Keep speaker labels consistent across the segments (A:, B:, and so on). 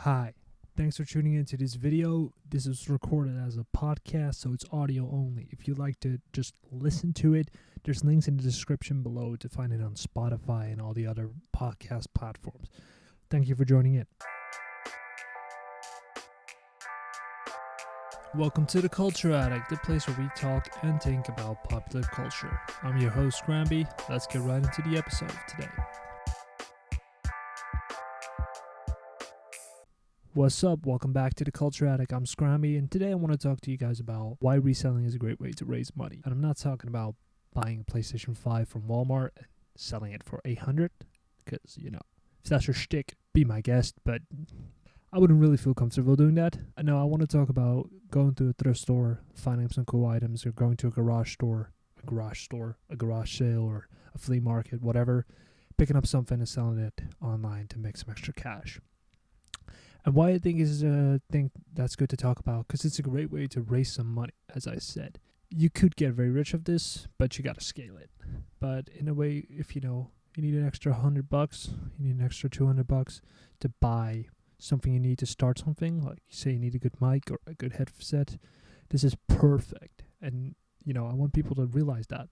A: Hi, thanks for tuning into this video. This is recorded as a podcast, so it's audio only. If you'd like to just listen to it, there's links in the description below to find it on Spotify and all the other podcast platforms. Thank you for joining in. Welcome to the Culture Addict, the place where we talk and think about popular culture. I'm your host, Scrambie. Let's get right into the episode today. What's up? Welcome back to the Culture Addict. I'm Scrambie, and today I want to talk to you guys about why reselling is a great way to raise money. And I'm not talking about buying a PlayStation 5 from Walmart and selling it for $800, because, if that's your shtick, be my guest, but I wouldn't really feel comfortable doing that. No, I want to talk about going to a thrift store, finding some cool items, or going to a garage sale, or a flea market, whatever, picking up something and selling it online to make some extra cash. And why I think is a thing that's good to talk about, because it's a great way to raise some money, as I said. You could get very rich of this, but you got to scale it. But in a way, if you need an extra $100, you need an extra $200 to buy something you need to start something, like say you need a good mic or a good headset, this is perfect. And, I want people to realize that.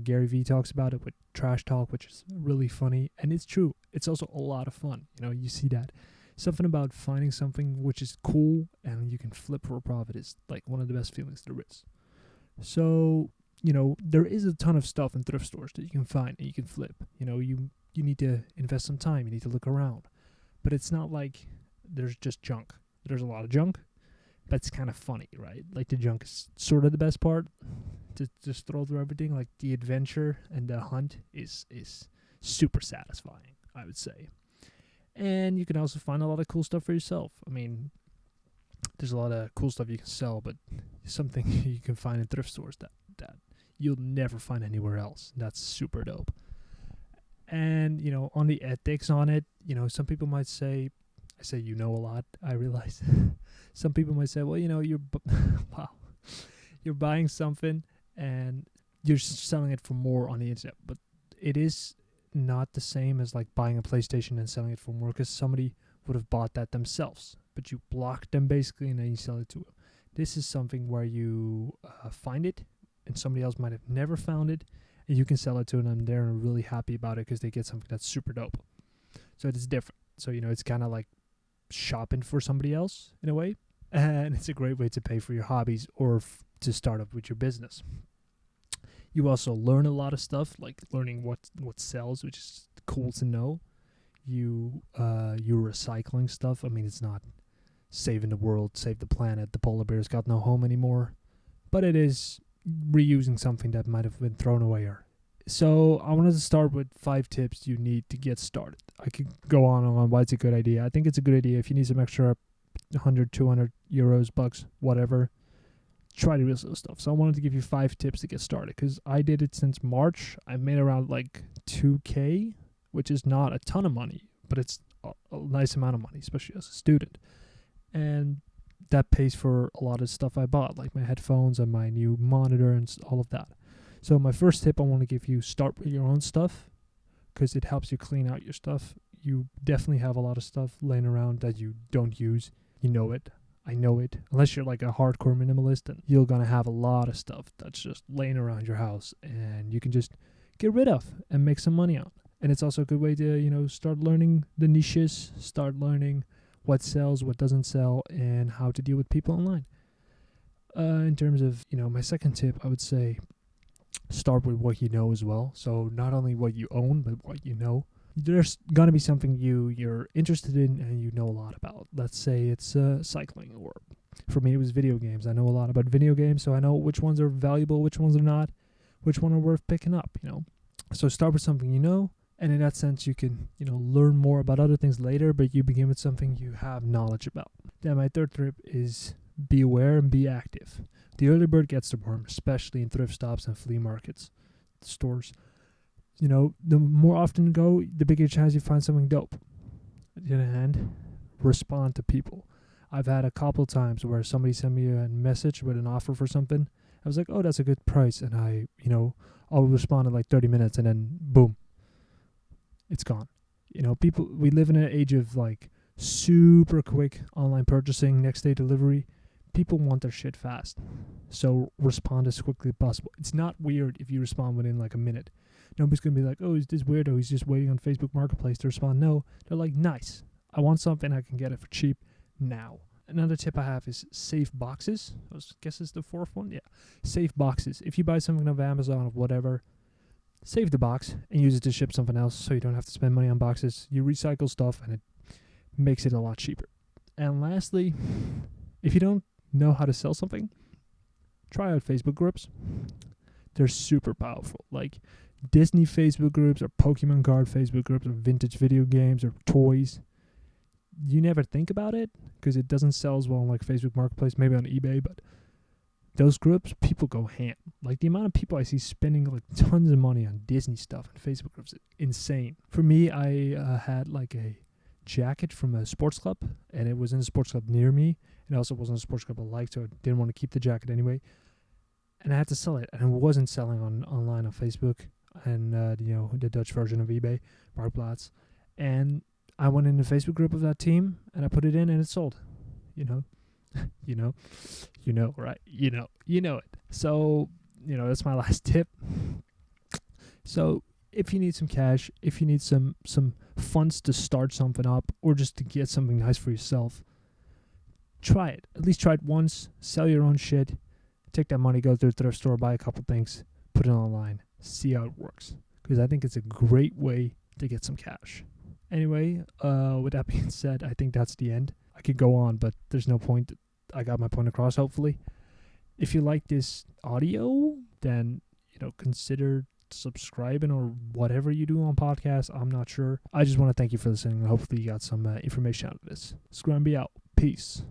A: Gary Vee talks about it with Trash Talk, which is really funny. And it's true. It's also a lot of fun. You see that. Something about finding something which is cool and you can flip for a profit is like one of the best feelings there is. So, there is a ton of stuff in thrift stores that you can find and you can flip. You need to invest some time. You need to look around. But it's not like there's just junk. There's a lot of junk, but it's kind of funny, right? Like the junk is sort of the best part. To just throw through everything, like the adventure and the hunt is super satisfying, I would say. And you can also find a lot of cool stuff for yourself. I mean, there's a lot of cool stuff you can sell, but something you can find in thrift stores that you'll never find anywhere else. That's super dope. And, on the ethics on it, some people might say, a lot, I realize. Some people might say, well, you're buying something and you're selling it for more on the internet. But it is not the same as like buying a PlayStation and selling it for more, because somebody would have bought that themselves, but you block them basically and then you sell it to them. This is something where you find it and somebody else might have never found it and you can sell it to them and they're really happy about it because they get something that's super dope. So it's different. So, it's kind of like shopping for somebody else in a way, and it's a great way to pay for your hobbies or to start up with your business. You also learn a lot of stuff, like learning what sells, which is cool to know. You're recycling stuff. I mean, it's not saving the world, save the planet. The polar bear's got no home anymore. But it is reusing something that might have been thrown away. So I wanted to start with 5 tips you need to get started. I could go on and on why it's a good idea. I think it's a good idea if you need some extra 100, 200 euros, bucks, whatever. Try to resell stuff. So I wanted to give you 5 tips to get started, because I did it since March. I made around like 2K, which is not a ton of money, but it's a nice amount of money, especially as a student. And that pays for a lot of stuff I bought, like my headphones and my new monitor and all of that. So my first tip I want to give you, start with your own stuff, because it helps you clean out your stuff. You definitely have a lot of stuff laying around that you don't use. You know it. I know it. Unless you're like a hardcore minimalist, then you're going to have a lot of stuff that's just laying around your house and you can just get rid of and make some money on. And it's also a good way to, start learning the niches, start learning what sells, what doesn't sell, and how to deal with people online. In terms of, my second tip, I would say start with what you know as well. So not only what you own, but what you know. There's going to be something you're interested in and you know a lot about. Let's say it's cycling, or for me it was video games. I know a lot about video games, so I know which ones are valuable, which ones are not, which one are worth picking up, So start with something you know, and in that sense you can, learn more about other things later, but you begin with something you have knowledge about. Then my third tip is be aware and be active. The early bird gets the worm, especially in thrift shops and flea markets, stores. The more often you go, the bigger chance you find something dope. On the other hand, respond to people. I've had a couple times where somebody sent me a message with an offer for something. I was like, oh, that's a good price. And I'll respond in like 30 minutes and then boom, it's gone. We live in an age of like super quick online purchasing, next day delivery. People want their shit fast. So respond as quickly as possible. It's not weird if you respond within like a minute. Nobody's going to be like, oh, is this weirdo? He's just waiting on Facebook Marketplace to respond. No, they're like, nice. I want something. I can get it for cheap now. Another tip I have is save boxes. I guess it's the fourth one. Yeah. Save boxes. If you buy something off Amazon or whatever, save the box and use it to ship something else so you don't have to spend money on boxes. You recycle stuff and it makes it a lot cheaper. And lastly, if you don't know how to sell something, try out Facebook groups. They're super powerful. Like Disney Facebook groups or Pokemon card Facebook groups or vintage video games or toys. You never think about it because it doesn't sell as well on like Facebook Marketplace, maybe on eBay, but those groups, people go ham. Like the amount of people I see spending like tons of money on Disney stuff and Facebook groups is insane. For me, I had like a jacket from a sports club, and it was in a sports club near me. It also wasn't a sports club I liked, so I didn't want to keep the jacket anyway. And I had to sell it, and it wasn't selling online on Facebook and the Dutch version of eBay, Marktplaats. And I went in the Facebook group of that team, and I put it in, and it sold. Right? You know it. So that's my last tip. So if you need some cash, if you need some funds to start something up, or just to get something nice for yourself, try it. At least try it once. Sell your own shit. Take that money, go to the thrift store, buy a couple things, put it online, see how it works. Because I think it's a great way to get some cash. Anyway, with that being said, I think that's the end. I could go on, but there's no point. I got my point across, hopefully. If you like this audio, then, consider subscribing or whatever you do on podcasts. I'm not sure. I just want to thank you for listening. Hopefully you got some information out of this. Scrambie out. Peace.